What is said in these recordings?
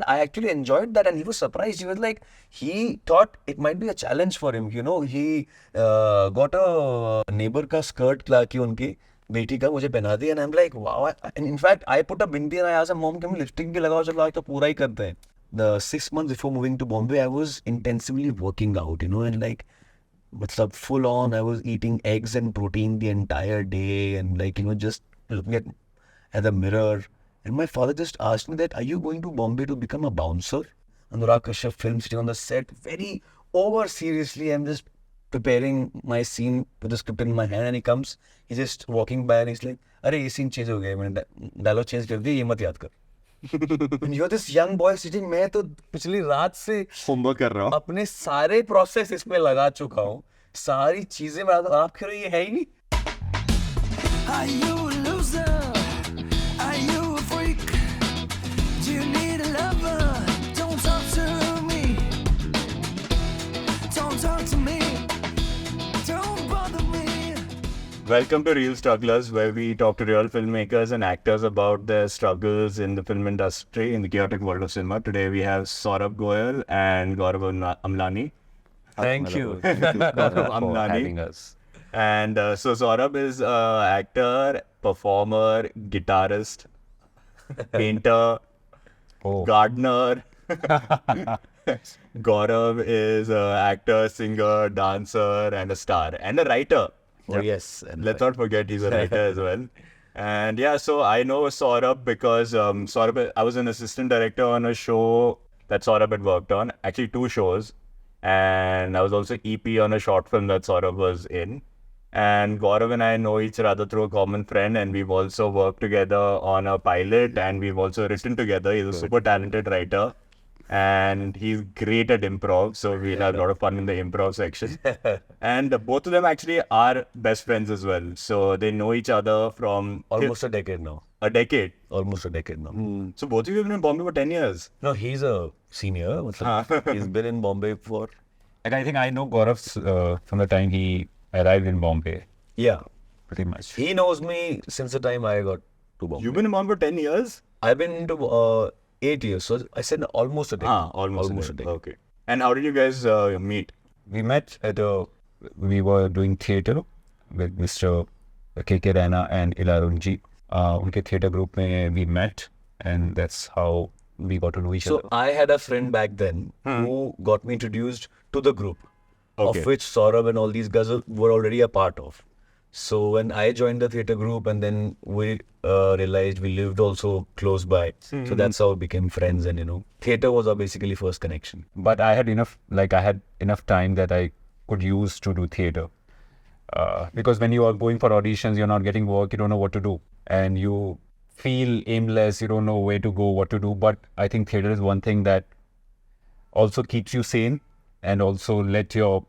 I actually enjoyed that, and he was surprised. He was like, he thought it might be a challenge for him. He got a neighbor का skirt कि उनकी बेटी का मुझे पहना दी, and I'm like, wow. And in fact, I put a bindi and I asked mom, कि lipstick भी लगाओ, चलो आज तो पूरा ही करते हैं. The 6 months before moving to Bombay, I was intensively working out, and like, matlab, full on, I was eating eggs and protein the entire day, and like, just looking at the mirror. And my father just asked me that, are you going to Bombay to become a bouncer? Anurag Kashyap film, sitting on the set, very over seriously. I'm just preparing my scene with the script in my hand, and he comes, he's just walking by and he's like, अरे ये scene change हो गया, मैंने dialogue change कर दिया, ये मत याद कर. And you're this young boy sitting, मैं तो पिछली रात से होमवर्क कर रहा हूँ, अपने सारे प्रोसेस इसमें लगा चुका हूँ, सारी चीजें मैं आप कह रहे हो, ये है ही नहीं. Are you a loser? Are you a freak? Do you need a lover? Don't talk to me. Don't talk to me. Don't bother me. Welcome to Real Strugglers, where we talk to real filmmakers and actors about their struggles in the film industry in the chaotic world of cinema. Today we have Saurabh Goyal and Gaurav Amlani. Thank you. Gaurav for Amlani. having us. And so Saurabh is actor, performer, guitarist, painter, gardener. Gaurav is actor, singer, dancer, and a star, and a writer. Oh, yes. And Let's not forget he's a writer as well. And yeah, so I know Saurabh because Saurabh, I was an assistant director on a show that Saurabh had worked on, actually 2 shows. And I was also EP on a short film that Saurabh was in. And Gaurav and I know each other through a common friend, and we've also worked together on a pilot, and we've also written together. He's a super talented writer, and he's great at improv, so we'll have a lot of fun in the improv section. And both of them actually are best friends as well, so they know each other from almost a decade now. a decade. Almost a decade now. So both of you have been in Bombay for 10 years. No, he's a senior. He's been in Bombay for... Like, I think I know Gaurav from the time he arrived in Bombay, Yeah. pretty much. He knows me since the time I got to Bombay. You've been in Bombay for 10 years? I've been into 8 years, so I said almost a decade. Almost a a decade. decade. Okay. And how did you guys meet? We met we were doing theatre with Mr. K.K. Raina and Ilarunji. Unke theatre group mein we met, and that's how we got to know each other. So I had a friend back then who got me introduced to the group, Okay. of which Saurabh and all these guys were already a part of. So when I joined the theatre group, and then we realized we lived also close by. So that's how we became friends, and theatre was our basically first connection. But I had enough time that I could use to do theatre. Because when you are going for auditions, you're not getting work, you don't know what to do. And you feel aimless, you don't know where to go, what to do. But I think theatre is one thing that also keeps you sane, and also let your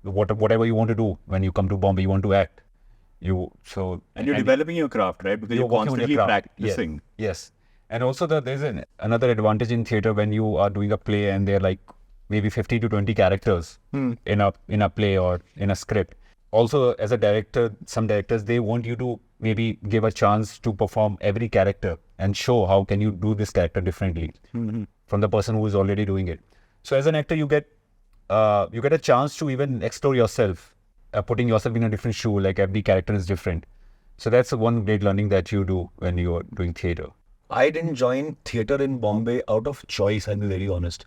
whatever you want to do when you come to Bombay, you want to act. And you're developing your craft, right? Because you're working on your constantly craft. practicing. Yes. And also there's another advantage in theatre when you are doing a play and there are like maybe 50 to 20 characters in a play or in a script. Also, as a director, some directors, they want you to maybe give a chance to perform every character and show how can you do this character differently from the person who is already doing it. So as an actor, you get a chance to even explore yourself, putting yourself in a different shoe, like every character is different. So that's one great learning that you do when you're doing theatre. I didn't join theatre in Bombay out of choice, I'll be very honest.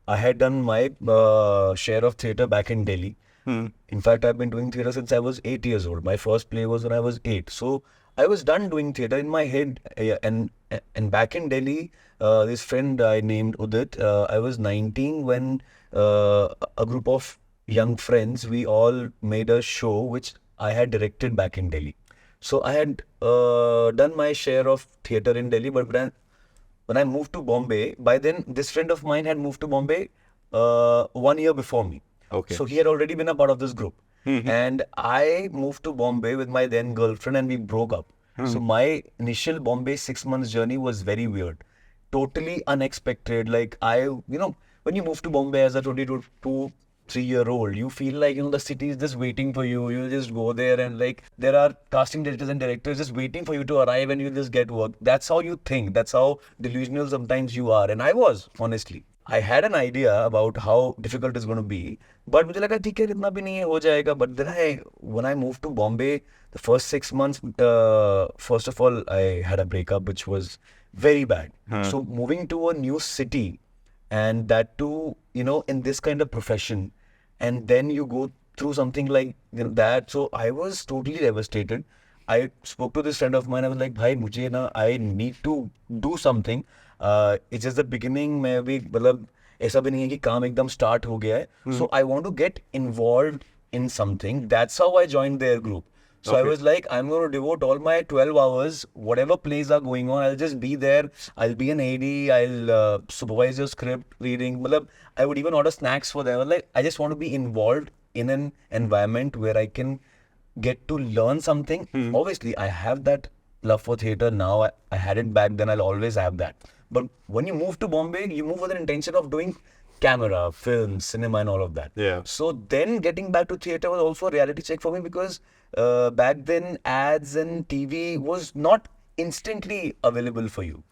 I had done my share of theatre back in Delhi. In fact, I've been doing theatre since I was 8 years old. My first play was when I was 8. So I was done doing theatre in my head. And back in Delhi, this friend I named Udit, I was 19 when a group of young friends, we all made a show which I had directed back in Delhi. So I had done my share of theatre in Delhi, but when I moved to Bombay, by then this friend of mine had moved to Bombay 1 year before me. Okay. So he had already been a part of this group. And I moved to Bombay with my then girlfriend, and we broke up. So my initial Bombay 6 months journey was very weird. Totally unexpected. Like when you move to Bombay as a 22 3-year-old, you feel like, the city is just waiting for you. You'll just go there and like there are casting directors and directors just waiting for you to arrive and you just get work. That's how you think. That's how delusional sometimes you are. And I was, honestly. I had an idea about how difficult it's going to be, but मुझे लगा ठीक है इतना भी नहीं है हो जाएगा. But then when I moved to Bombay, the first 6 months, first of all, I had a breakup which was very bad. So moving to a new city, and that too, in this kind of profession, and then you go through something like that. So I was totally devastated. I spoke to this friend of mine. I was like, "Bhai, मुझे ना, I need to do something. It's just the beginning. मैं भी मतलब ऐसा भी नहीं है कि काम एकदम start हो गया है. So I want to get involved in something. That's how I joined their group. So I was like, I'm going to devote all my 12 hours, whatever plays are going on, I'll just be there. I'll be an AD, I'll supervise your script reading. Matlab, I would even order snacks for them. Like, I just want to be involved in an environment where I can get to learn something. Obviously, I have that love for theatre now. I had it back then, I'll always have that. But when you move to Bombay, you move with an intention of doing camera, film, cinema and all of that. Yeah. So then getting back to theatre was also a reality check for me because back then ads and TV was not instantly available for you.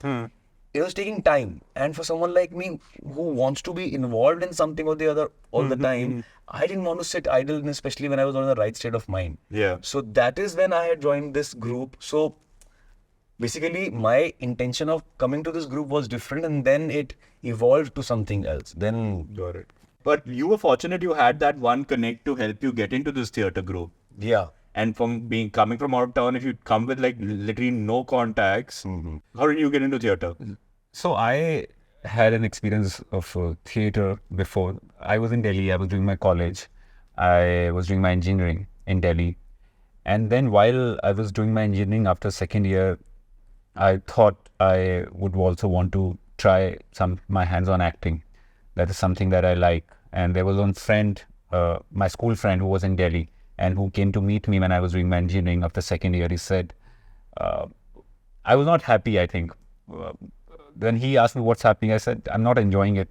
It was taking time. And for someone like me who wants to be involved in something or the other all the time, I didn't want to sit idle, and especially when I was on the right state of mind. Yeah. So that is when I had joined this group. So basically, my intention of coming to this group was different, and then it evolved to something else. Then, Got it. But you were fortunate you had that one connect to help you get into this theatre group. yeah. And coming from out of town, if you come with like literally no contacts, how did you get into theatre? So I had an experience of theatre before. I was in Delhi. I was doing my college. I was doing my engineering in Delhi. And then while I was doing my engineering after second year, I thought I would also want to try my hands on acting. That is something that I like. And there was one friend, my school friend who was in Delhi and who came to meet me when I was doing my engineering after second year. He said, I was not happy, I think. Then he asked me what's happening. I said, I'm not enjoying it,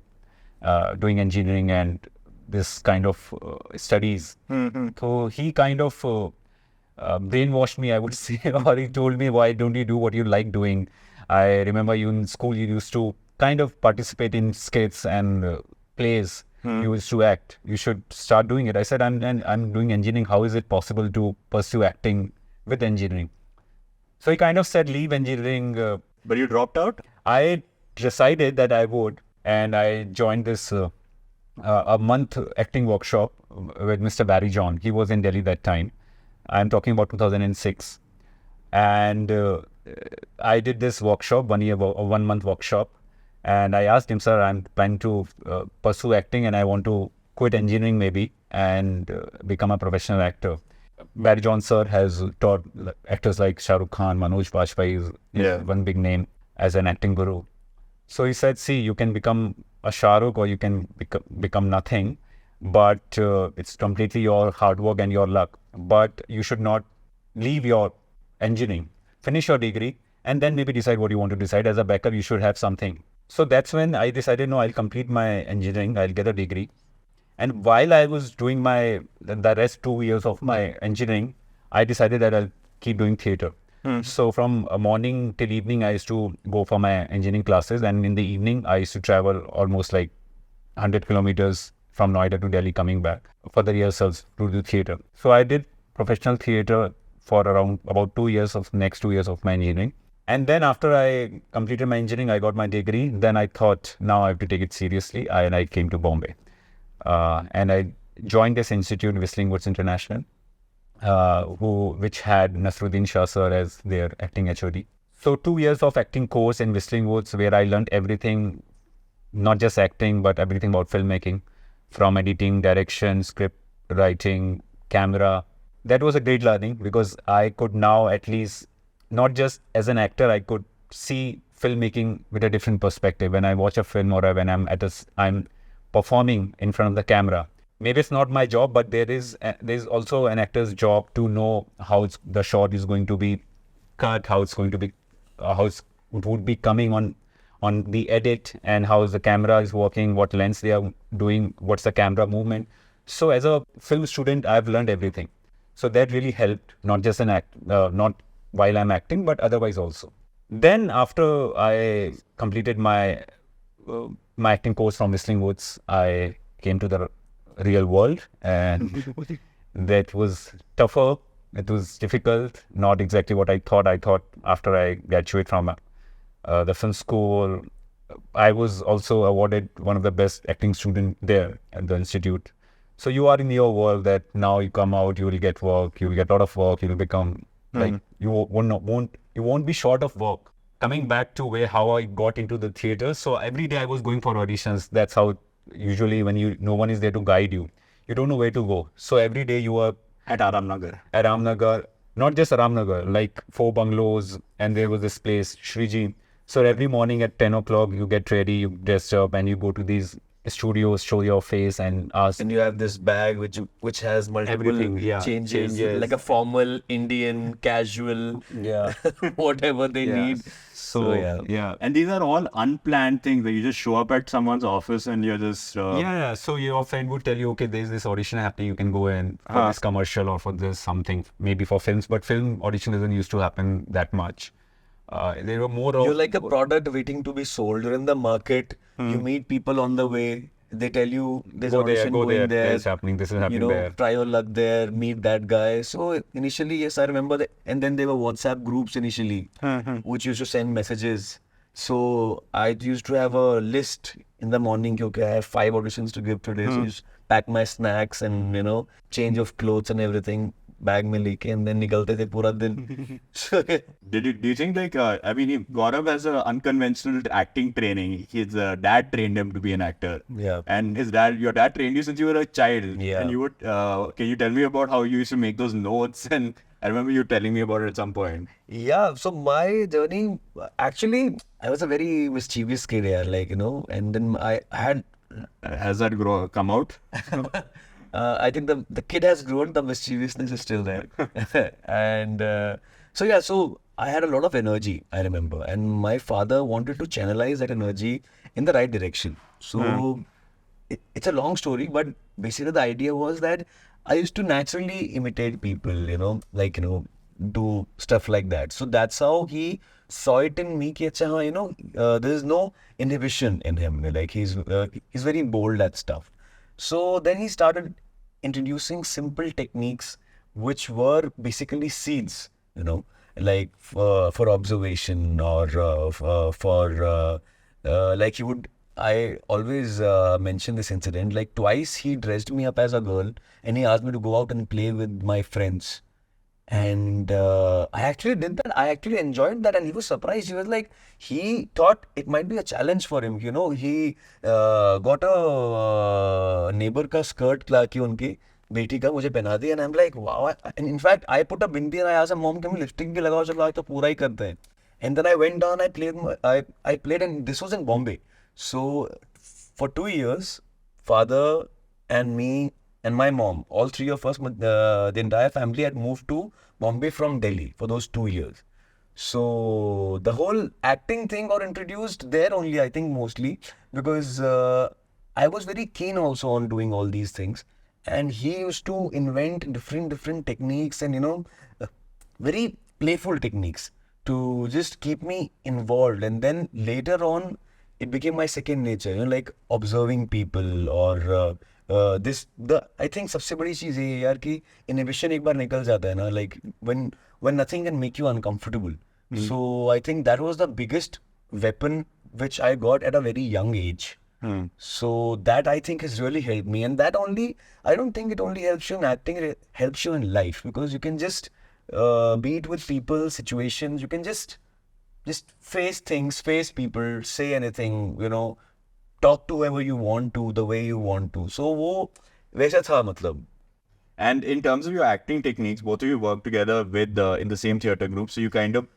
doing engineering and this kind of studies. So he kind of brainwashed me, I would say, or he told me, why don't you do what you like doing? I remember you in school, you used to kind of participate in skits and plays. You used to act. You should start doing it. I said, I'm doing engineering. How is it possible to pursue acting with engineering? So he kind of said, leave engineering. But you dropped out? I decided that I would, and I joined this a month acting workshop with Mr. Barry John. He was in Delhi that time. I'm talking about 2006. And I did this workshop, 1 month workshop. And I asked him, sir, I'm planning to pursue acting and I want to quit engineering maybe and become a professional actor. Barry John sir has taught actors like Shah Rukh Khan, Manoj Bajpayee is one big name as an acting guru. So he said, see, you can become a Shah Rukh or you can become nothing, but it's completely your hard work and your luck. But you should not leave your engineering. Finish your degree and then maybe decide what you want to decide. As a backup, you should have something. So that's when I decided, no, I'll complete my engineering, I'll get a degree. And while I was doing the rest 2 years of my engineering, I decided that I'll keep doing theatre. So from morning till evening, I used to go for my engineering classes. And in the evening, I used to travel almost like 100 kilometers from Noida to Delhi coming back for the rehearsals to do theatre. So I did professional theatre for around about 2 years next 2 years of my engineering. And then after I completed my engineering, I got my degree. Then I thought, now I have to take it seriously. And I came to Bombay. And I joined this institute, Whistling Woods International, which had Nasruddin Shah sir as their acting HOD. So 2 years of acting course in Whistling Woods where I learned everything, not just acting, but everything about filmmaking, from editing, direction, script writing, camera. That was a great learning because I could now at least, not just as an actor, I could see filmmaking with a different perspective. When I watch a film or when I'm performing in front of the camera, maybe it's not my job, but there's also an actor's job to know how the shot is going to be cut, how it's going to be, how it would be coming on the edit, and how the camera is working, what lens they are doing, what's the camera movement. So as a film student, I've learned everything. So that really helped, not just not while I'm acting, but otherwise also. Then after I completed my acting course from Whistling Woods, I came to the real world, and that was tougher. It was difficult, not exactly what I thought. I thought after I graduate from the film school, I was also awarded one of the best acting student there at the institute. So you are in your world that now you come out, you will get work, you will get a lot of work, you will become like you won't be short of work. Coming back to how I got into the theater, so every day I was going for auditions. That's how usually when no one is there to guide you, you don't know where to go. So every day you are At Aramnagar. at Ramnagar, not just Ramnagar, like 4 bungalows, and there was this place, Shriji. So every morning at 10 o'clock, you get ready, you dress up, and you go to these studios, show your face, and ask. And you have this bag which has multiple Everything, yeah, changes, changes. like a formal, Indian, casual, Yeah. whatever they Yeah. need. So, yeah. And these are all unplanned things where you just show up at someone's office and you're just... Yeah. So your friend would tell you, okay, there's this audition happening. You can go in for this commercial or for this something, maybe for films. But film audition doesn't used to happen that much. There were more of... You're like a product waiting to be sold. You're in the market. You meet people on the way. They tell you there's Go an there, audition go going there. there. This is happening. This is happening You know, there. try your luck there. Meet that guy. So initially, yes, I remember that. And then there were WhatsApp groups initially, which used to send messages. So I used to have a list in the morning. Okay, I have 5 auditions to give today. So I just pack my snacks and change of clothes and everything. Bag में लेके and then निकलते थे पूरा दिन. So, Do you think Gaurav has an unconventional acting training. His dad trained him to be an actor. Yeah. And your dad trained you since you were a child. Yeah. And you would, can you tell me about how you used to make those notes? And I remember you telling me about it at some point. Yeah, so my journey, actually, I was a very mischievous kid here, and then I had, Has that come out? I think the kid has grown, the mischievousness is still there. And so I had a lot of energy, I remember, and my father wanted to channelize that energy in the right direction. So it's a long story, but basically the idea was that I used to naturally imitate people, do stuff like that. So that's how he saw it in me. Ki, acha, there's no inhibition in him. Like he's very bold at stuff. So then he started introducing simple techniques, which were basically seeds, like for observation or like he would. I always mention this incident. Like twice he dressed me up as a girl and he asked me to go out and play with my friends. And I actually did that. I actually enjoyed that, and he was surprised. He was like, he thought it might be a challenge for him. He got a neighbor का skirt कि उनकी बेटी का मुझे पहना दी, and I'm like, wow. And in fact, I put a bindi and I asked mom कि मैं lipstick भी लगाओ, चलो आज तो पूरा ही करते हैं. And then I went down. I played, and this was in Bombay. So for 2 years, father and me and my mom, all 3 of us, the entire family had moved to Bombay from Delhi for those 2 years. So the whole acting thing got introduced there only, I think, mostly because I was very keen also on doing all these things. And he used to invent different techniques and, very playful techniques to just keep me involved. And then later on, it became my second nature, like observing people or I think सबसे बड़ी चीज़ ये है यार कि inhibition एक बार निकल जाता है ना, like when nothing can make you uncomfortable. So I think that was the biggest weapon which I got at a very young age. So that I think has really helped me, and that only, I don't think it only helps you in acting, it helps you in life, because you can just be it with people, situations, you can just face things, face people, say anything, talk to whoever you want to, the way you want to. So वो वैसा था मतलब. And in terms of your acting techniques, both of you work together with in the same theatre group. So you kind of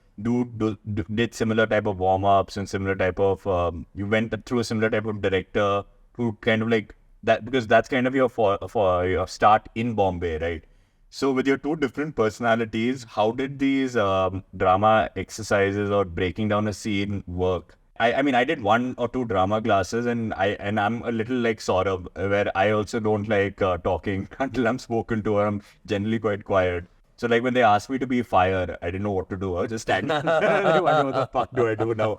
did similar type of warm-ups and similar type of, you went through a similar type of director who kind of like that, because that's kind of your for your start in Bombay, right? So with your two different personalities, how did these drama exercises or breaking down a scene work? I mean, I did 1 or 2 drama classes, and I'm a little like Saurabh, where I also don't like talking until I'm spoken to, or I'm generally quite quiet. So like when they asked me to be fire, I didn't know what to do. I was just standing. Like, I don't know what the fuck do I do now.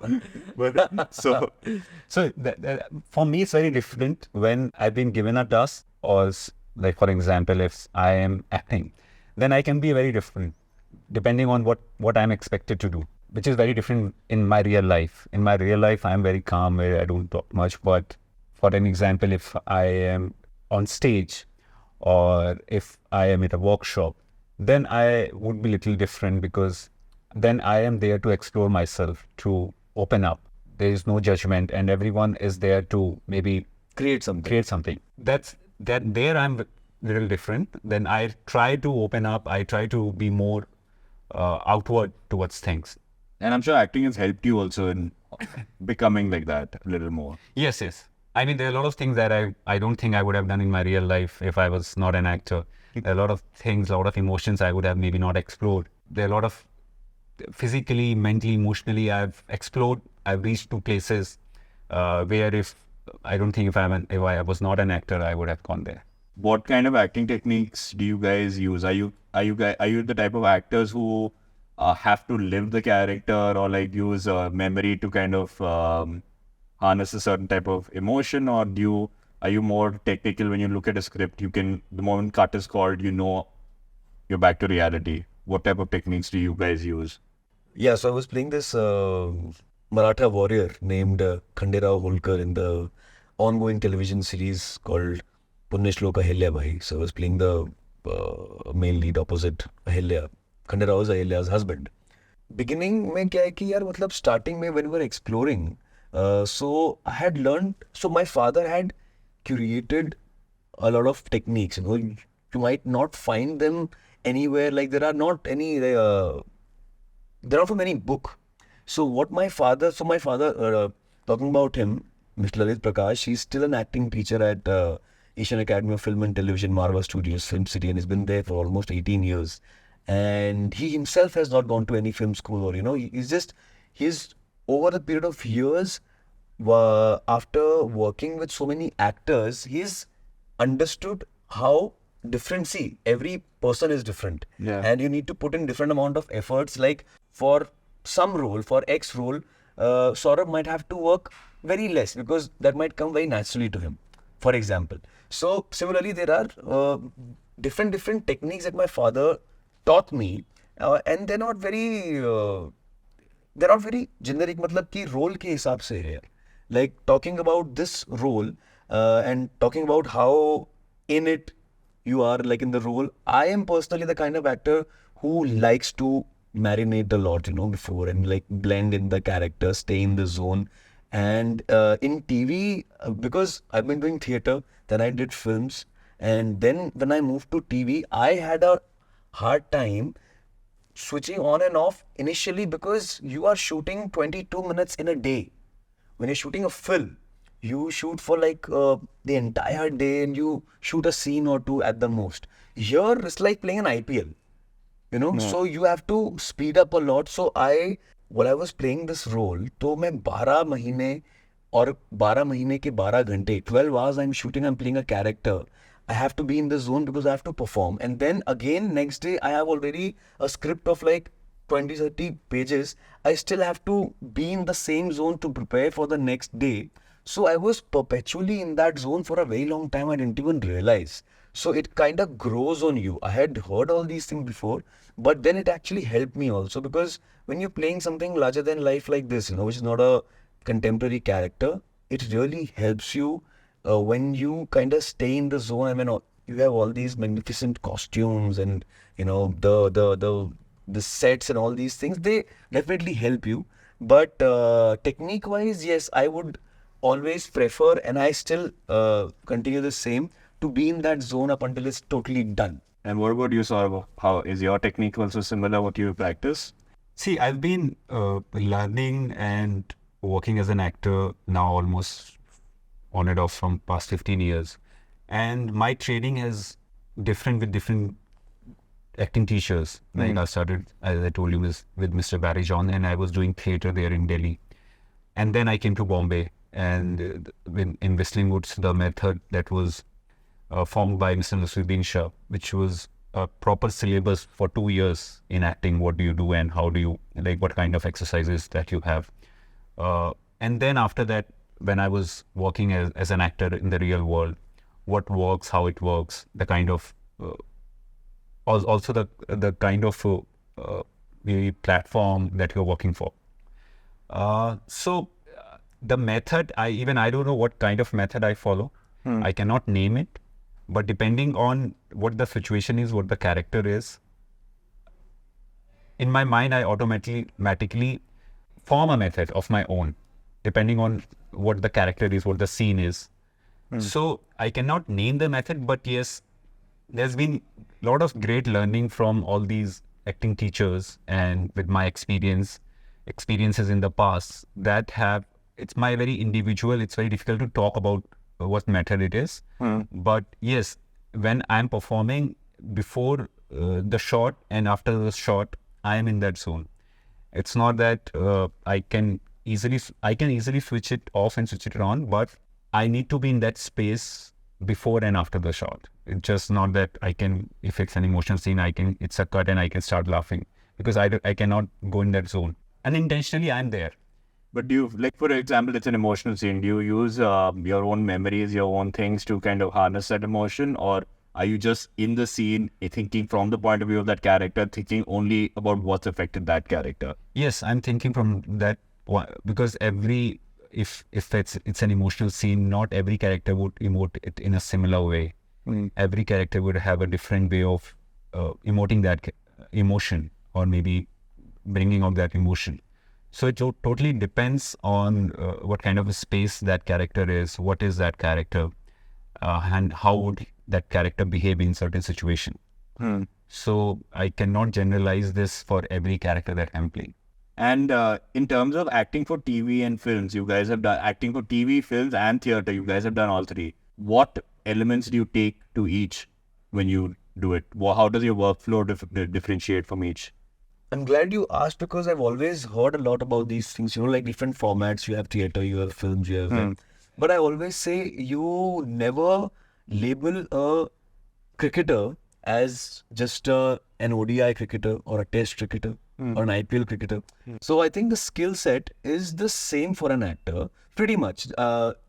But so So for me, it's very different when I've been given a task, or like for example, if I am acting, then I can be very different depending on what I'm expected to do, which is very different in my real life. In my real life, I'm very calm, where I don't talk much. But for an example, if I am on stage or if I am at a workshop, then I would be little different, because then I am there to explore myself, to open up. There is no judgment, and everyone is there to maybe Create something. That there I'm little different. Then I try to open up. I try to be more outward towards things. and I'm sure acting has helped you also in becoming like that a little more. Yes. I mean, there are a lot of things that I don't think I would have done in my real life if I was not an actor. There are a lot of things, a lot of emotions I would have maybe not explored. There are a lot of physically, mentally, emotionally I've explored. I've reached to places where if I don't think if I was not an actor, I would have gone there. What kind of acting techniques do you guys use? Are you the type of actors who have to live the character, or like use memory to kind of harness a certain type of emotion, or are you more technical when you look at a script? You can, the moment cut is called, you know you're back to reality. What type of techniques do you guys use? Yeah, so I was playing this Maratha warrior named Khanderao Holkar in the ongoing television series called Punyashlok Ahilyabai. So I was playing the male lead opposite Ahilya. Khanderao is Ahilya's husband. Beginning में क्या है कि यार मतलब starting में when we were exploring, so I had learned. So my father had curated a lot of techniques. You might not find them anywhere. Like there are not any. They're not from any book. So my father, talking about him, Mr. Lalit Prakash, he's still an acting teacher at Asian Academy of Film and Television, Marva Studios, Film City, and he's been there for almost 18 years. And he himself has not gone to any film school, or, he's over the period of years, after working with so many actors, he's understood how different, see, every person is different. Yeah. And you need to put in different amount of efforts. Like for some role, for X role, Saurabh might have to work very less because that might come very naturally to him, for example. So similarly, there are different techniques that my father taught me, and they're not very generic, मतलब कि role के हिसाब से है. Like talking about this role and talking about how in it you are, like in the role. I am personally the kind of actor who likes to marinate a lot, before, and like blend in the character, stay in the zone. And in TV, because I've been doing theatre, then I did films, and then when I moved to TV, I had a hard time switching on and off initially, because you are shooting 22 minutes in a day. When you're shooting a film, you shoot for like the entire day, and you shoot a scene or two at the most. Here, it's like playing an IPL, so you have to speed up a lot. So while I was playing this role, तो मैं 12 महीने और 12 महीने के 12 घंटे, 12 hours I'm shooting, I'm playing a character. I have to be in the zone because I have to perform. And then again, next day, I have already a script of like 20-30 pages. I still have to be in the same zone to prepare for the next day. So I was perpetually in that zone for a very long time. I didn't even realize. So it kind of grows on you. I had heard all these things before, but then it actually helped me also, because when you're playing something larger than life like this, which is not a contemporary character, it really helps you when you kind of stay in the zone. I mean, you have all these magnificent costumes and, the sets and all these things, they definitely help you. But technique wise, yes, I would always prefer, and I still continue the same, to be in that zone up until it's totally done. And what about you, Saurabh? How is your technique also similar what you practice? See, I've been learning and working as an actor now almost on and off from past 15 years. And my training is different with different acting teachers. Like I started, as I told you, with Mr. Barry John, and I was doing theatre there in Delhi. And then I came to Bombay, and in Whistling Woods, the method that was formed by Mr. Nasuddin Shah, which was a proper syllabus for 2 years in acting. What do you do and how do you, like, what kind of exercises that you have. And then after that, when I was working as an actor in the real world, what works, how it works, the kind of, also the kind of the platform that you're working for. So the method, I don't know what kind of method I follow. I cannot name it, but depending on what the situation is, what the character is, in my mind, I automatically form a method of my own, depending on what the character is, what the scene is. So I cannot name the method, but yes, there's been a lot of great learning from all these acting teachers, and with my experiences in the past that have, it's my very individual, it's very difficult to talk about what method it is. But yes, when I'm performing, before the shot and after the shot, I am in that zone. It's not that I can easily switch it off and switch it on, but I need to be in that space before and after the shot. It's just not that I can, if it's an emotional scene, it's a cut and I can start laughing, because I cannot go in that zone. Unintentionally, I'm there. But do you, like, for example, it's an emotional scene. Do you use your own memories, your own things to kind of harness that emotion? Or are you just in the scene, thinking from the point of view of that character, thinking only about what's affected that character? Yes, I'm thinking from that point, because if it's an emotional scene, not every character would emote it in a similar way. Every character would have a different way of emoting that emotion, or maybe bringing out that emotion. So it totally depends on what kind of a space that character is, what is that character, and how would that character behave in certain situation. So I cannot generalize this for every character that I'm playing. And in terms of acting for TV and films, you guys have done acting for TV, films, and theater. You guys have done all three. What elements do you take to each when you do it? How does your workflow differentiate from each? I'm glad you asked, because I've always heard a lot about these things, like different formats. You have theater, you have films, you have film. But I always say you never label a cricketer as just an ODI cricketer or a test cricketer or an IPL cricketer. So I think the skill set is the same for an actor, pretty much.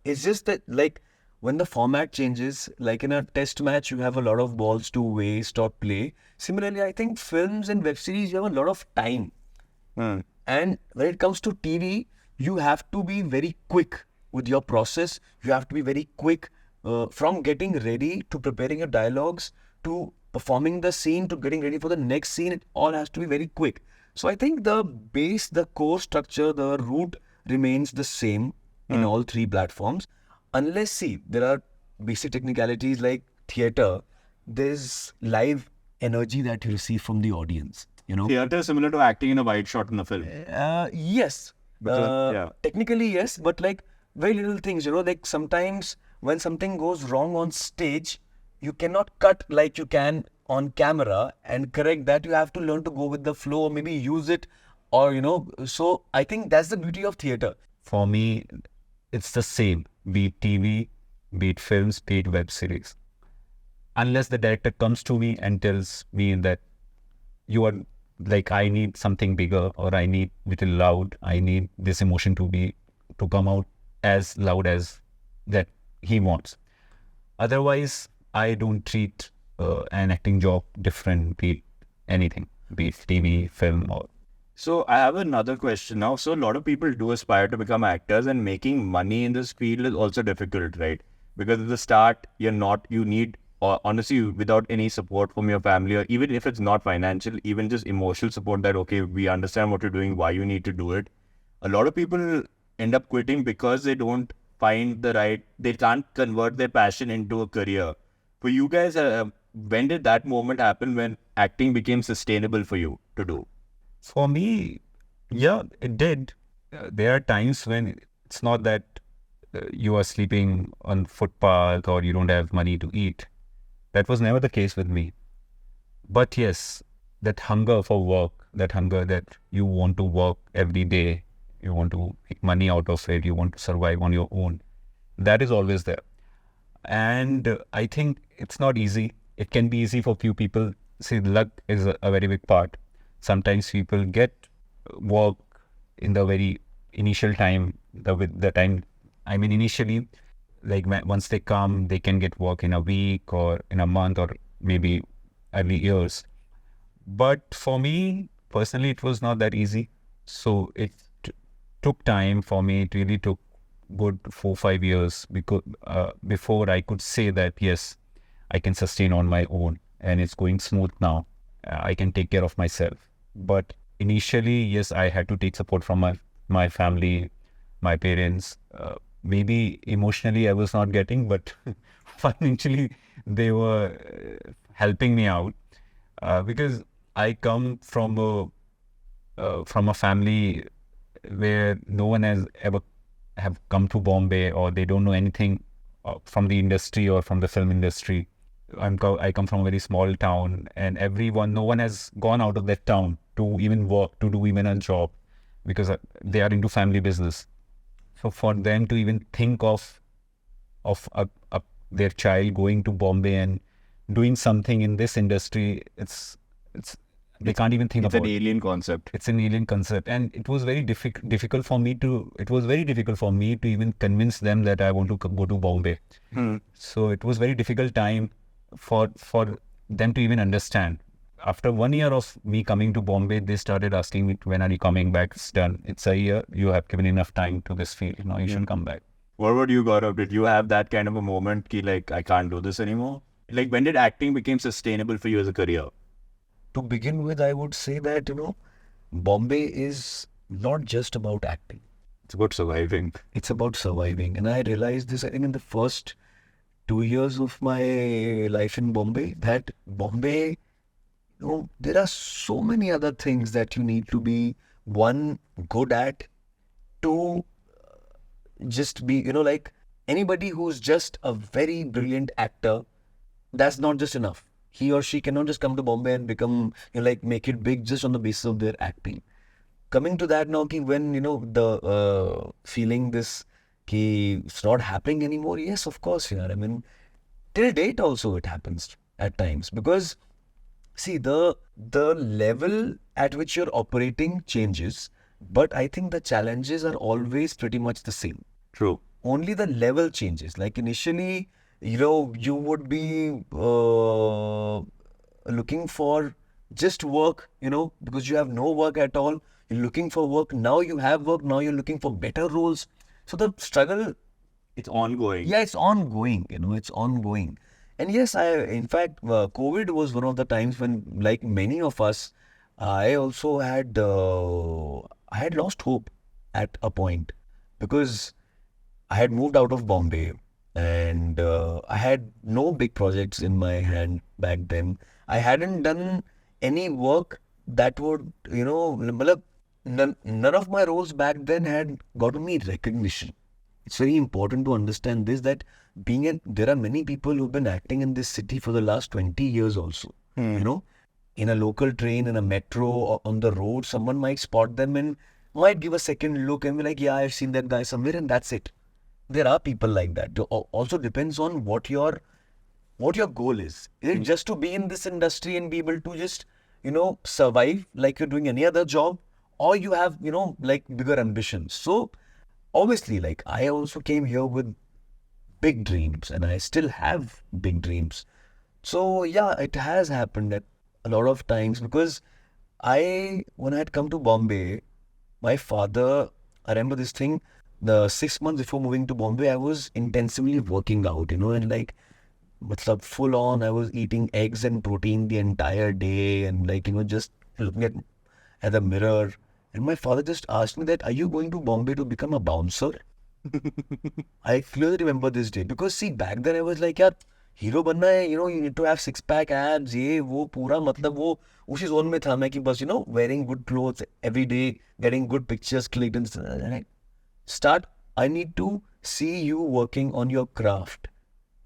It's just that, like, when the format changes, like in a test match, you have a lot of balls to waste or play. Similarly, I think films and web series, you have a lot of time. And when it comes to TV, you have to be very quick with your process. You have to be very quick from getting ready to preparing your dialogues to performing the scene to getting ready for the next scene. It all has to be very quick. So I think the base, the core structure, the root remains the same in all three platforms. Unless, see, there are basic technicalities like theater, there's live energy that you receive from the audience, Theater is similar to acting in a wide shot in a film. Yes. Technically, yes, but like very little things, like sometimes when something goes wrong on stage, you cannot cut like you can on camera and correct that. You have to learn to go with the flow, or maybe use it, or, so I think that's the beauty of theater. For me, it's the same, be it TV, be it films, be it web series. Unless the director comes to me and tells me that you are, like, I need something bigger, or I need little loud, I need this emotion to come out as loud as that he wants. Otherwise, I don't treat an acting job different, be it anything, be it TV, film, or... So I have another question now. So a lot of people do aspire to become actors, and making money in this field is also difficult, right? Because at the start, you need, honestly, without any support from your family, or even if it's not financial, even just emotional support that, okay, we understand what you're doing, why you need to do it. A lot of people end up quitting because they don't find they can't convert their passion into a career. For you guys, when did that moment happen when acting became sustainable for you to do? For me, yeah, it did. There are times when it's not that you are sleeping on footpath or you don't have money to eat. That was never the case with me. But yes, that hunger for work, that hunger that you want to work every day you want to make money out of it, you want to survive on your own. That is always there. And I think it's not easy. It can be easy for few people. See, luck is a very big part. Sometimes people get work in the very initial time, the time, I mean, initially, like once they come, they can get work in a week or in a month or maybe early years. But for me, personally, it was not that easy. So it took time for me. It really took good 4-5 years because before I could say that, yes, I can sustain on my own and it's going smooth now. I can take care of myself. But initially, yes, I had to take support from my family, my parents. Maybe emotionally I was not getting, but financially they were helping me out because I come from a family where no one has ever have come to Bombay, or they don't know anything from the industry or from the film industry. I come from a very small town, and no one has gone out of that town to even work, to do even a job, because they are into family business. So for them to even think of their child going to Bombay and doing something in this industry, they can't even think It's about an it. alien concept. It's an alien concept, and it was very difficult for me to. It was very difficult for me to even convince them that I want to go to Bombay. So it was very difficult time for them to even understand. After 1 year of me coming to Bombay, they started asking me, when are you coming back? It's done. It's a year. You have given enough time to this field. Now you should come back. What about you, Gaurav? Did you have that kind of a moment ki like, I can't do this anymore? Like, when did acting become sustainable for you as a career? To begin with, I would say that, Bombay is not just about acting. It's about surviving. It's about surviving. And I realized this, I think, in the first 2 years of my life in Bombay, that Bombay, there are so many other things that you need to be, one, good at, two, just be, like anybody who's just a very brilliant actor, that's not just enough. He or she cannot just come to Bombay and become, make it big just on the basis of their acting. Coming to that now, when, the feeling this, it's not happening anymore, yes, of course, I mean, till date also it happens at times, because see, the level at which you're operating changes, but I think the challenges are always pretty much the same. True. Only the level changes. Like initially, you would be looking for just work, because you have no work at all. You're looking for work. Now you have work. Now you're looking for better roles. So the struggle, It's ongoing. yeah, it's ongoing, it's ongoing. And yes, in fact, COVID was one of the times when, like many of us, I also had lost hope at a point, because I had moved out of Bombay and I had no big projects in my hand back then. I hadn't done any work that would, none of my roles back then had gotten me recognition. It's very important to understand this, that there are many people who've been acting in this city for the last 20 years also. In a local train, in a metro, or on the road, someone might spot them and might give a second look and be like, yeah, I've seen that guy somewhere, and that's it. There are people like that. It also depends on what your goal is. Is it just to be in this industry and be able to just, survive like you're doing any other job, or you have, like bigger ambitions? So obviously, like I also came here with big dreams, and I still have big dreams. So yeah, it has happened at a lot of times, because when I had come to Bombay, my father, I remember this thing, the 6 months before moving to Bombay, I was intensively working out, and like, full on, I was eating eggs and protein the entire day, and like, just looking at the mirror. And my father just asked me that, are you going to Bombay to become a bouncer? I clearly remember this day, because see, back then I was like, यार hero बनना है, you need to have six pack abs, ये वो पूरा, मतलब वो उसी zone में था मैं कि बस, wearing good clothes every day, getting good pictures clicked, and I need to see you working on your craft.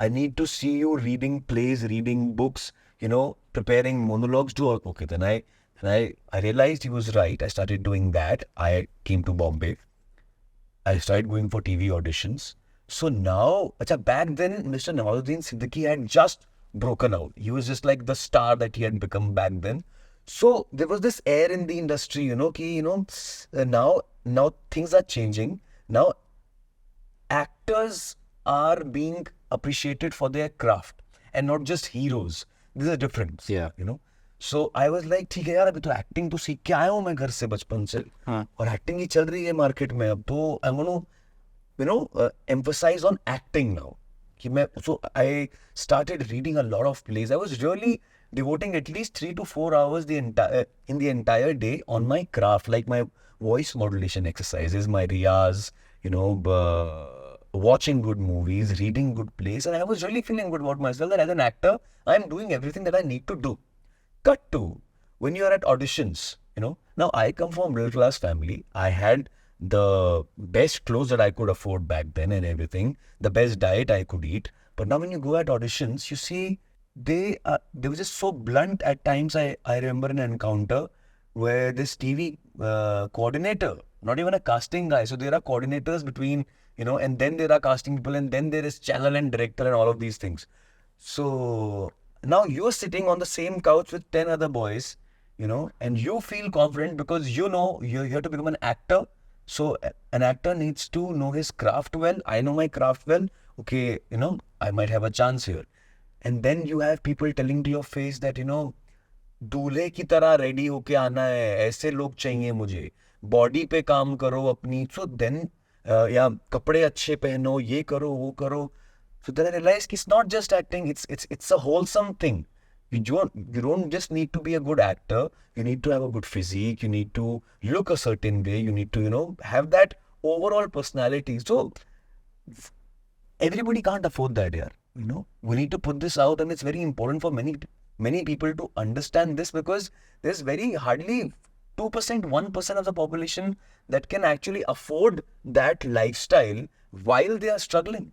I need to see you reading plays, reading books, preparing monologues to, okay, then I And I realized he was right. I started doing that. I came to Bombay. I started going for TV auditions. So now, back then, Mr. Nawazuddin Siddiqui had just broken out. He was just like the star that he had become back then. So there was this air in the industry, now things are changing. Now actors are being appreciated for their craft and not just heroes. There's a difference. Yeah. So I was like, ठीक है यार, अभी तो acting तो सीख के आया हूँ मैं घर से बचपन से, और एक्टिंग ही चल रही है मार्केट में अब तो I'm gonna emphasize on acting now. So I started reading a lot of plays. I was really devoting at least 3 to 4 hours in the entire day on my craft, like my voice modulation exercises, my riyaz, watching good movies, reading good plays, and I was really feeling good about myself that as an actor, I'm doing everything that I need to do. Cut to when you are at auditions, Now I come from a middle class family. I had the best clothes that I could afford back then and everything, the best diet I could eat. But now when you go at auditions, you see they were just so blunt at times. I remember an encounter where this TV coordinator, not even a casting guy. So there are coordinators between, and then there are casting people, and then there is channel and director and all of these things. So now you're sitting on the same couch with 10 other boys, and you feel confident because you're here to become an actor. So an actor needs to know his craft well. I know my craft well. Okay, I might have a chance here. And then you have people telling to your face that, दूल्हे की तरह ready होके आना है, ऐसे लोग चाहिए मुझे, बॉडी पे काम करो अपनी. So then, या कपड़े अच्छे पहनो, ये करो, वो करो. So then I realized it's not just acting, it's a wholesome thing. You don't just need to be a good actor. You need to have a good physique. You need to look a certain way. You need to, have that overall personality. So everybody can't afford that, yaar. We need to put this out, and it's very important for many people to understand this, because there's very hardly 2%, 1% of the population that can actually afford that lifestyle while they are struggling.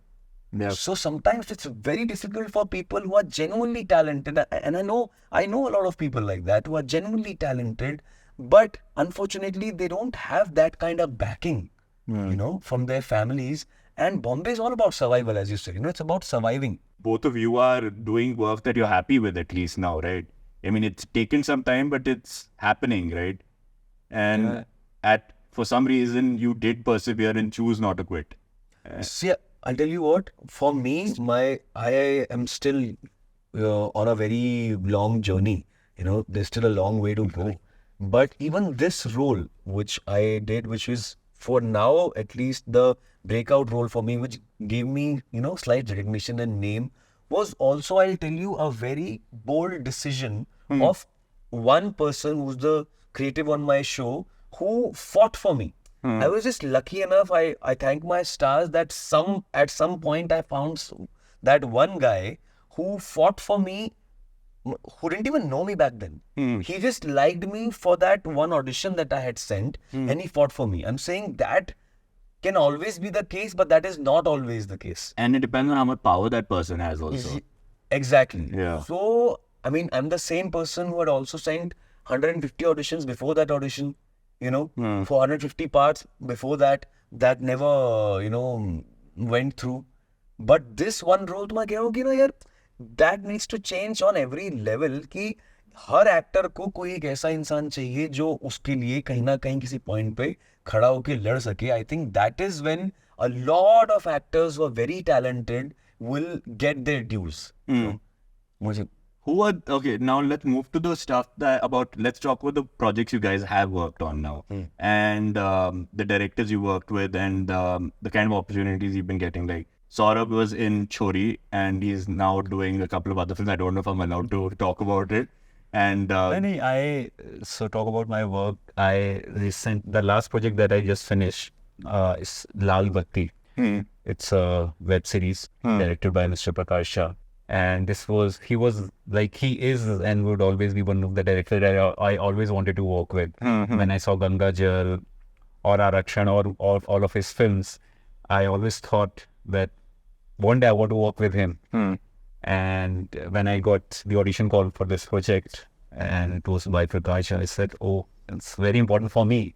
Yeah. So sometimes it's very difficult for people who are genuinely talented, and I know a lot of people like that who are genuinely talented, but unfortunately they don't have that kind of backing, from their families. And Bombay is all about survival, as you said. It's about surviving. Both of you are doing work that you're happy with at least now, right? I mean, it's taken some time, but it's happening, right? And for some reason, you did persevere and choose not to quit. See, I'll tell you what, for me, I am still on a very long journey. There's still a long way to go. But even this role, which I did, which is for now at least the breakout role for me, which gave me, slight recognition and name, was also, I'll tell you, a very bold decision of one person who's the creative on my show who fought for me. I was just lucky enough. I thank my stars that at some point I found that one guy who fought for me, who didn't even know me back then. He just liked me for that one audition that I had sent, and he fought for me. I'm saying that can always be the case, but that is not always the case. And it depends on how much power that person has also. Exactly. Yeah. So, I mean, I'm the same person who had also sent 150 auditions before that audition. 450 parts before that never, went through. But this one role, तुम कह रहे हो कि ना यार, that needs to change on every level, कि हर actor को कोई एक ऐसा इंसान चाहिए जो उसके लिए कहीं ना कहीं किसी पॉइंट पे खड़ा होके लड़ सके. I think that is when a lot of actors who are very talented will get their dues. मुझे Okay, now let's move to the stuff let's talk about the projects you guys have worked on now. And the directors you worked with, and the kind of opportunities you've been getting. Like Saurabh was in Chhorii, and he's now doing a couple of other films. I don't know if I'm allowed to talk about it. And so talk about my work. The last project that I just finished is Lal Bhakti. It's a web series directed by Mr. Prakash Shah. And he is and would always be one of the directors that I always wanted to work with. When I saw Ganga Jal or Arakshan or all of his films, I always thought that one day I want to work with him. And when I got the audition call for this project, and it was by Prakash. I said, oh, it's very important for me.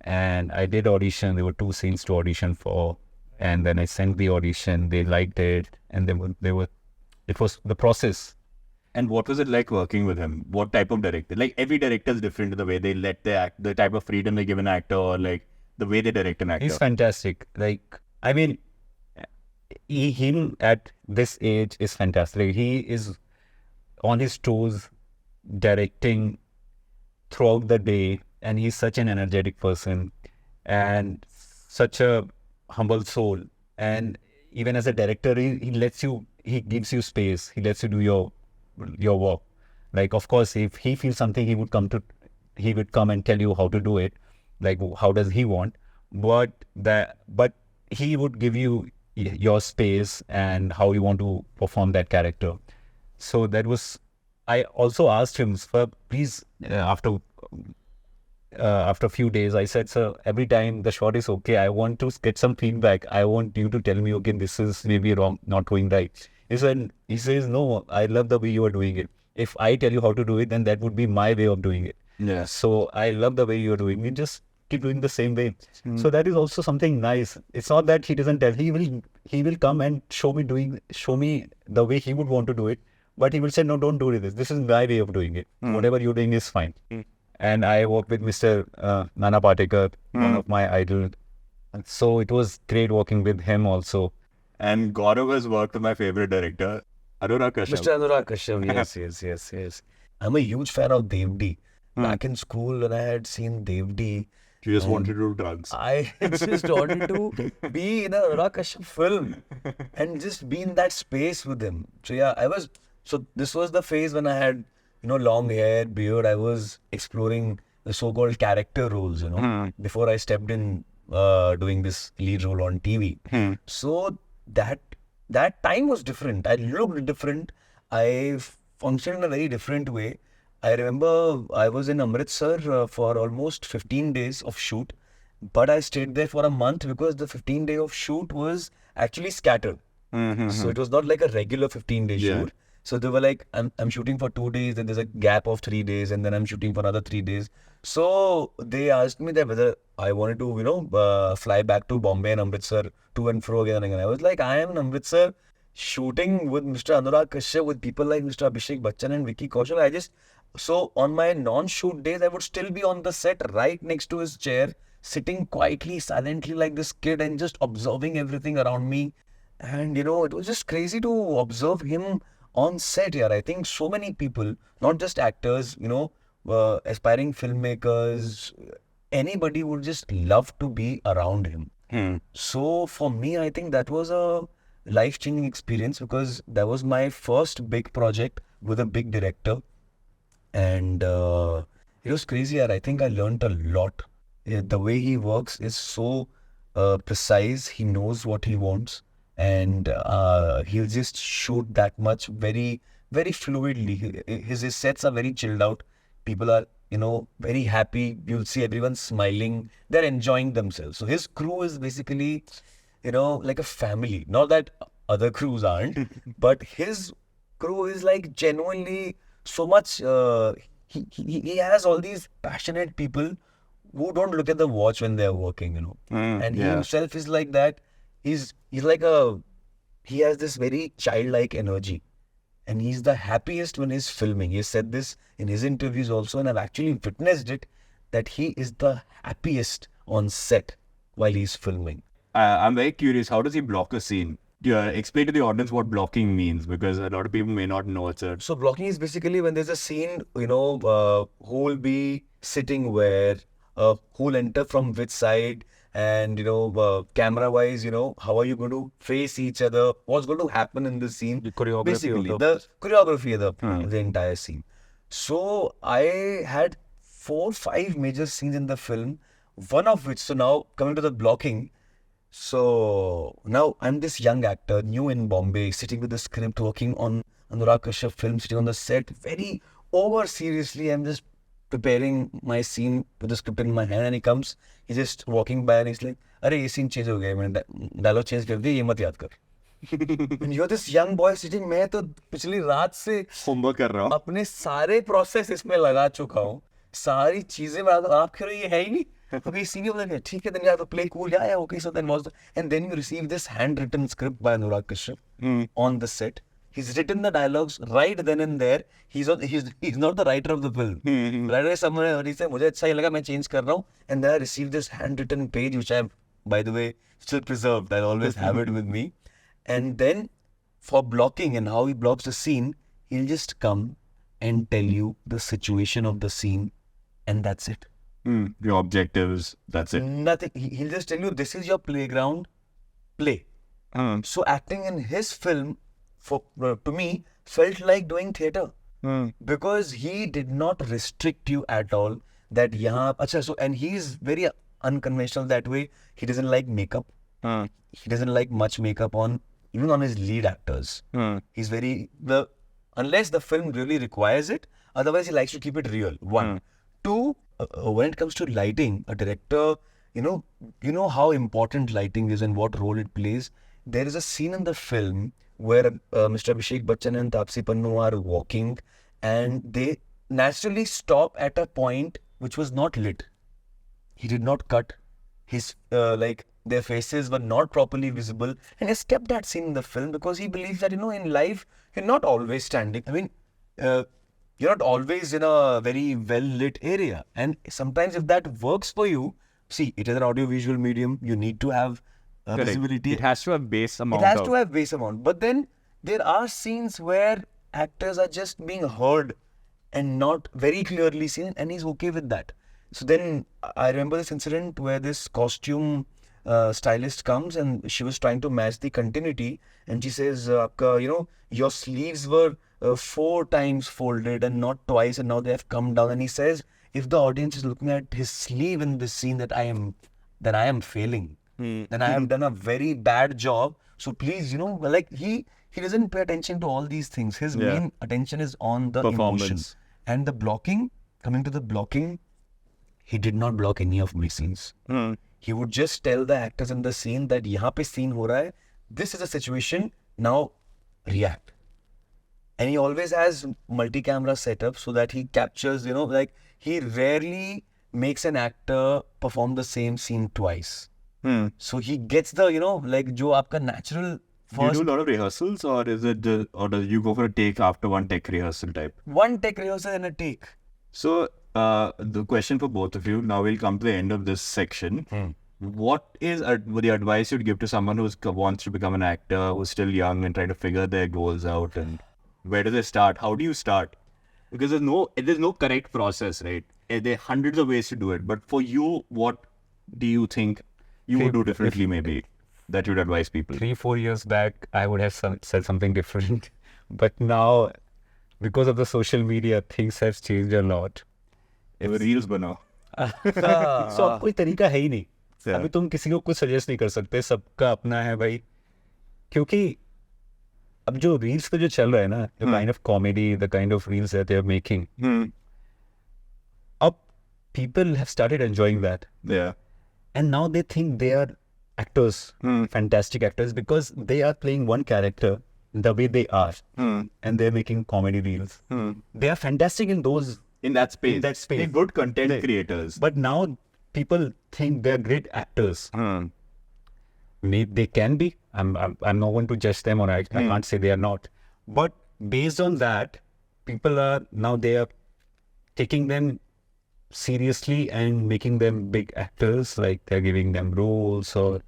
And I did audition. There were 2 scenes to audition for, and then I sent the audition. They liked it, and it was the process. And what was it like working with him? What type of director? Like every director is different in the way they let the type of freedom they give an actor, or like the way they direct an actor. He's fantastic. Like, I mean, he at this age is fantastic. He is on his toes, directing throughout the day, and he's such an energetic person and such a humble soul. And even as a director, he gives you space. He lets you do your work. Like, of course, if he feels something, he would come and tell you how to do it. Like, how does he want? But he would give you your space and how you want to perform that character. So I also asked him, please, after a few days, I said, sir, every time the shot is okay, I want to get some feedback. I want you to tell me, okay, this is maybe wrong, not going right. He says, no, I love the way you are doing it. If I tell you how to do it, then that would be my way of doing it. Yeah. So I love the way you are doing it. Just keep doing the same way. So that is also something nice. It's not that he doesn't tell. He will come and show me the way he would want to do it. But he will say, no, don't do this. This is my way of doing it. Whatever you're doing is fine. And I work with Mr. Nana Patekar, one of my idols. And so it was great working with him also. And Gaurav has worked with my favorite director, Anurag Kashyap. Mr. Anurag Kashyap, yes. I'm a huge fan of Devdi. Back in school, when I had seen Devdi, You just wanted to do drugs. I just wanted to be in a Anurag Kashyap film and just be in that space with him. So yeah, so this was the phase when I had, long hair, beard. I was exploring the so-called character roles, before I stepped in doing this lead role on TV. So that time was different. I looked different. I functioned in a very different way. I remember I was in Amritsar for almost 15 days of shoot, but I stayed there for a month because the 15-day of shoot was actually scattered. So it was not like a regular 15-day shoot. So they were like, I'm shooting for 2 days, then there's a gap of 3 days, and then I'm shooting for another 3 days. So they asked me that whether I wanted to, fly back to Bombay and Amritsar to and fro again and again. I was like, I am in Amritsar shooting with Mr. Anurag Kashyap, with people like Mr. Abhishek Bachchan and Vicky Kaushal. So on my non-shoot days, I would still be on the set right next to his chair, sitting quietly, silently like this kid and just observing everything around me. And, it was just crazy to observe him on set here. I think so many people, not just actors, aspiring filmmakers, anybody would just love to be around him. So for me, I think that was a life-changing experience because that was my first big project with a big director. And it was crazy. I think I learned a lot. The way he works is so precise. He knows what he wants. And he'll just shoot that much very, very fluidly. His sets are very chilled out. People are, very happy. You'll see everyone smiling. They're enjoying themselves. So his crew is basically, like a family. Not that other crews aren't, but his crew is like genuinely so much. He has all these passionate people who don't look at the watch when they're working, and he himself is like that. He's like he has this very childlike energy, and he's the happiest when he's filming. He said this in his interviews also, and I've actually witnessed it, that he is the happiest on set while he's filming. I'm very curious, how does he block a scene? Explain to the audience what blocking means, because a lot of people may not know it. So blocking is basically when there's a scene, who will be sitting where, who will enter from which side, and camera wise, how are you going to face each other, what's going to happen in the scene, The choreography basically of the choreography of the entire scene. So I had 4-5 major scenes in the film, one of which, so now coming to the blocking, so now I'm this young actor, new in Bombay, sitting with the script, working on Anurag Kashyap film, sitting on the set, very over seriously. I'm just preparing my scene with the script in my hand, and he comes, he's just walking by and he's like, "Arey, ye scene change ho gaya, maine dialogue change kar diya, ye mat yaad kar." And you're this young boy sitting, मैं तो पिछली रात से homework कर रहा हूँ. अपने सारे प्रोसेस इसमें लगा चुका हूँ, सारी चीजें मैं आप कह रहे हो ये है ही नहीं. Okay, senior like, ठीक है, then you have to play cool. Yeah, okay. So then and then you receive this handwritten script by Anurag Kashyap on the set. He's written the dialogues right then and there. He's not the writer of the film. Right away, someone he said, मुझे अच्छा ही लगा, मैं change कर रहा हूँ. And then I received this handwritten page, which I have, by the way, still preserved. I always have it with me. And then for blocking and how he blocks the scene, he'll just come and tell you the situation of the scene, and that's it. Your objectives, that's it. Nothing. He'll just tell you, this is your playground, play. So acting in his film, to me, felt like doing theatre. Because he did not restrict you at all. That and he is very unconventional that way. He doesn't like makeup. He doesn't like much makeup even on his lead actors. He's unless the film really requires it, otherwise he likes to keep it real. One. Two, when it comes to lighting, a director, you know how important lighting is and what role it plays. There is a scene in the film where Mr. Abhishek Bachchan and Taapsee Pannu are walking, and they naturally stop at a point which was not lit. He did not cut his their faces were not properly visible, and he has kept that scene in the film because he believes that in life you're not always standing. I mean, you're not always in a very well lit area, and sometimes if that works for you, see, it is an audiovisual medium. You need to have visibility. It has to have base amount. It has to have base amount. But then there are scenes where actors are just being heard and not very clearly seen, and he's okay with that. So then I remember this incident where this costume stylist comes and she was trying to match the continuity, and she says, your sleeves were 4 times folded and not twice, and now they have come down. And he says, if the audience is looking at his sleeve in this scene, that I am failing. Then I have done a very bad job. So please, he doesn't pay attention to all these things. His main attention is on the Performance. emotion. And the blocking, coming to the blocking, he did not block any of my scenes. He would just tell the actors in the scene that यहाँ पे scene हो रहा है, this is a situation, now react. And he always has multi-camera setup so that he captures, he rarely makes an actor perform the same scene twice. So he gets the, जो आपका natural Do you first do a lot of rehearsals, or is it, or do you go for a take after one take rehearsal type? one take rehearsal and a take. So, the question for both of you, now we'll come to the end of this section. What is the advice you'd give to someone who wants to become an actor, who's still young and trying to figure their goals out, and where do they start? How do you start? Because there's no correct process, right? There are hundreds of ways to do it. But for you, what do you think you would do differently, maybe, that you'd advise people? 3-4 years back, I would have said something different. But now, because of the social media, things have changed a lot. Reels banao. So अब कोई तरीका है ही नहीं. अभी तुम किसी को कुछ सजेस्ट नहीं कर सकते, सबका अपना है भाई. क्योंकि अब जो रील्स पे जो चल रहा है ना, the kind of comedy, the kind of reels that they're making, अब people have started enjoying that. Yeah. And now they think they are actors, fantastic actors, because they are playing one character the way they are, and they're making comedy reels. They are fantastic in that space. In that space. They're good content creators. But now people think they're great actors. They can be. I'm not going to judge them, or I can't say they are not. But based on that, people are now they are taking them seriously and making them big actors, like they're giving them roles. और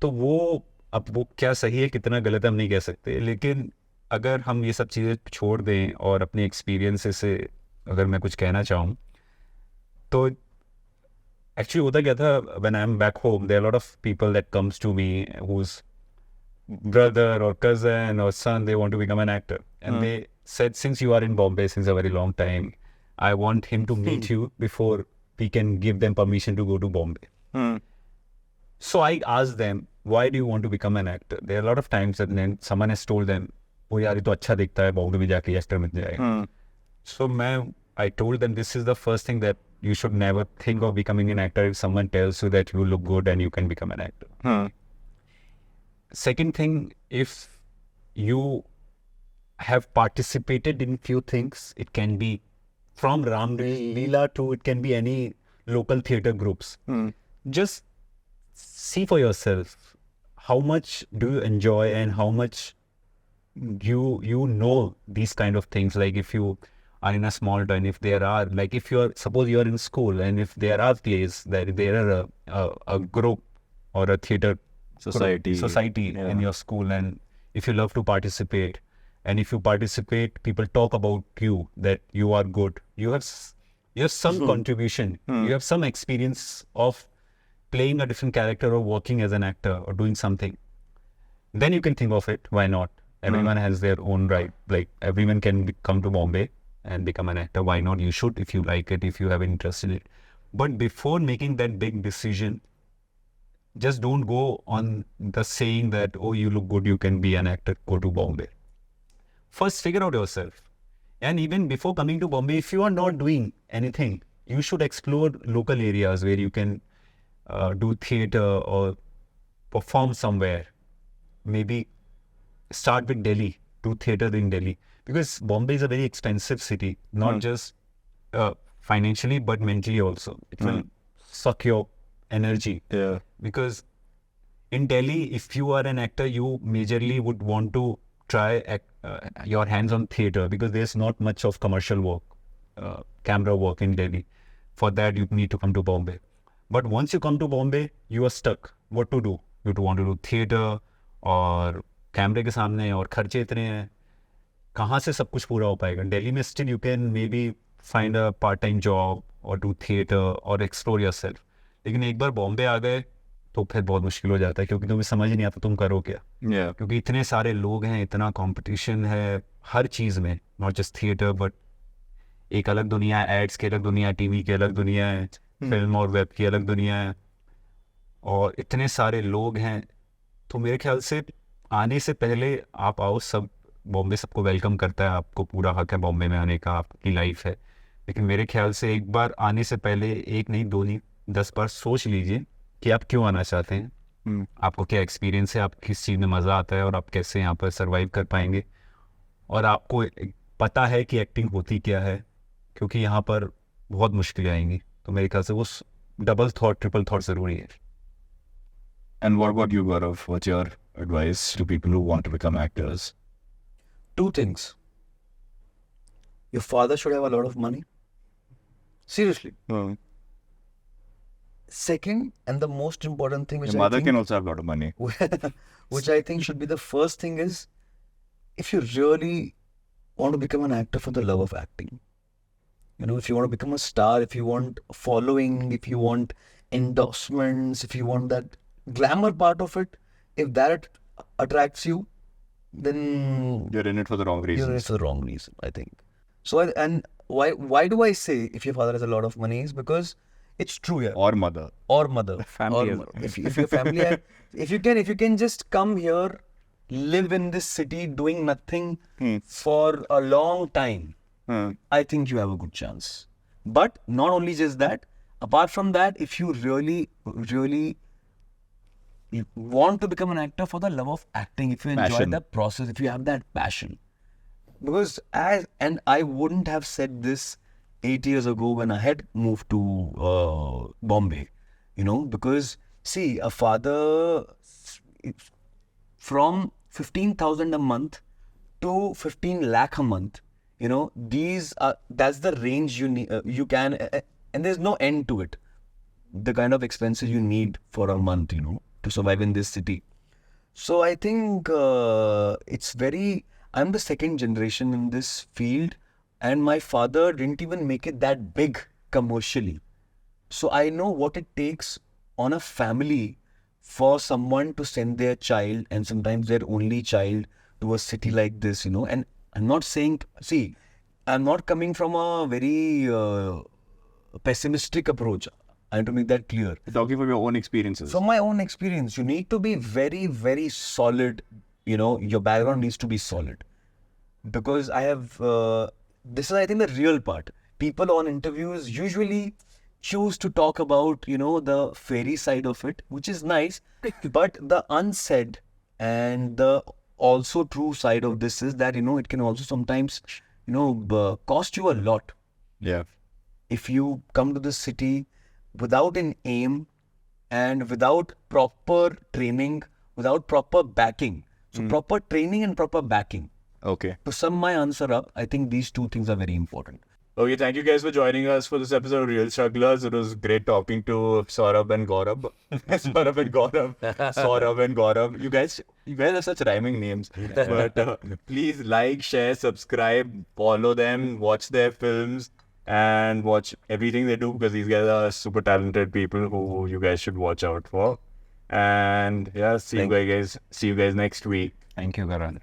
तो वो अब वो क्या सही है कितना गलत हम नहीं कह सकते, लेकिन अगर हम ये सब चीज़ें छोड़ दें और अपने एक्सपीरियंस से अगर मैं कुछ कहना चाहूँ तो एक्चुअली होता क्या था, when I am back home there are lot of people that comes to me whose brother or cousin or son, they want to become an actor, and they said, since you are in Bombay since a very long time, I want him to meet you before we can give them permission to go to Bombay. So I asked them, why do you want to become an actor? There are a lot of times that then someone has told them, oh यार ये तो अच्छा दिखता है, Bombay में जाके actor बन जाएगा. So I told them, this is the first thing that you should never think of becoming an actor if someone tells you that you look good and you can become an actor. second thing, if you have participated in few things, it can be from Ram Leela to it can be any local theatre groups. Just see for yourself how much do you enjoy and how much you know these kind of things. Like if you are in a small town, if there are, like if you're, suppose you're in school and if there are plays, that there are a group or a theatre society in your school, and if you love to participate, and if you participate, people talk about you, that you are good, you have some contribution, you have some experience of playing a different character or working as an actor or doing something, then you can think of it. Why not? Everyone has their own right. Like everyone can come to Bombay and become an actor. Why not? You should, if you like it, if you have interest in it. But before making that big decision, just don't go on the saying that, oh, you look good, you can be an actor, go to Bombay. First, figure out yourself. And even before coming to Bombay, if you are not doing anything, you should explore local areas where you can do theatre or perform somewhere. Maybe start with Delhi, do theatre in Delhi. Because Bombay is a very expensive city, not just financially, but mentally also. It will suck your energy. Yeah. Because in Delhi, if you are an actor, you majorly would want to try your hands on theatre, because there's not much of commercial work, camera work in Delhi. For that, you need to come to Bombay. But once you come to Bombay, you are stuck. What to do? You want to do theatre और कैमरे के सामने और खर्चे इतने हैं, कहाँ से सब कुछ पूरा हो पाएगा? दिल्ली में still you can maybe find a part-time job or do theatre or explore yourself. लेकिन एक बार बॉम्बे आ गए तो फिर बहुत मुश्किल हो जाता है, क्योंकि तुम्हें समझ नहीं आता तुम करो क्या. क्योंकि इतने सारे लोग हैं, इतना कंपटीशन है हर चीज़ में, नॉट जस्ट थिएटर बट एक अलग दुनिया है, एड्स की अलग दुनिया है, टीवी की अलग दुनिया है, फिल्म और वेब की अलग दुनिया है, और इतने सारे लोग हैं. तो मेरे ख्याल से आने से पहले आप आओ, सब बॉम्बे सबको वेलकम करता है, आपको पूरा हक है बॉम्बे में आने का, आपकी लाइफ है. लेकिन मेरे ख्याल से एक बार आने से पहले एक नहीं, दो नहीं, 10 बार सोच लीजिए कि आप क्यों आना चाहते हैं, आपको क्या एक्सपीरियंस है, आप किस चीज़ में मज़ा आता है और आप कैसे यहाँ पर सर्वाइव कर पाएंगे, और आपको पता है कि एक्टिंग होती क्या है, क्योंकि यहाँ पर बहुत मुश्किलें आएंगी. तो मेरे ख्याल से वो डबल थॉट, ट्रिपल थॉट ज़रूरी है. And what about you, Gaurav? What's your advice to people who want to become actors? 2 things. Your father should have a lot of money. Seriously. Second, and the most important thing, which Your mother can also have a lot of money. which I think should be the first thing, is if you really want to become an actor for the love of acting, if you want to become a star, if you want following, if you want endorsements, if you want that glamour part of it, if that attracts you, then You're in it for the wrong reasons. you're in it for the wrong reason, I think. So, why do I say if your father has a lot of money is because it's true, yeah. Or mother. Or mother. Family Or as mother. well. If your family, if you can just come here, live in this city, doing nothing for a long time, I think you have a good chance. But not only just that, apart from that, if you really want to become an actor for the love of acting, if you enjoy Passion. the process, if you have that passion, because I wouldn't have said this 8 years ago when I had moved to Bombay, because see, a father from 15,000 a month to 15 lakh a month, that's the range you need, you can, and there's no end to it. The kind of expenses you need for a month, to survive in this city. So I think I'm the second generation in this field, and my father didn't even make it that big commercially. So I know what it takes on a family for someone to send their child, and sometimes their only child, to a city like this, and I'm not saying, see, I'm not coming from a very pessimistic approach. I have to make that clear. You're talking from your own experiences. From my own experience, you need to be very, very solid. Your background needs to be solid. Because I have, this is, I think, the real part. People on interviews usually choose to talk about, the fairy side of it, which is nice. But the unsaid And the also true side of this is that, it can also sometimes, cost you a lot. Yeah. If you come to this city without an aim and without proper training, without proper backing. So proper training and proper backing. Okay. To sum my answer up, I think these two things are very important. Okay, thank you guys for joining us for this episode of Real Strugglers. It was great talking to Saurabh and Gaurav. Saurabh and Gaurav. Saurabh and Gaurav. You guys have such rhyming names. But please like, share, subscribe, follow them, watch their films, and watch everything they do, because these guys are super talented people who you guys should watch out for. And yeah, see you guys next week. Thank you, Karan.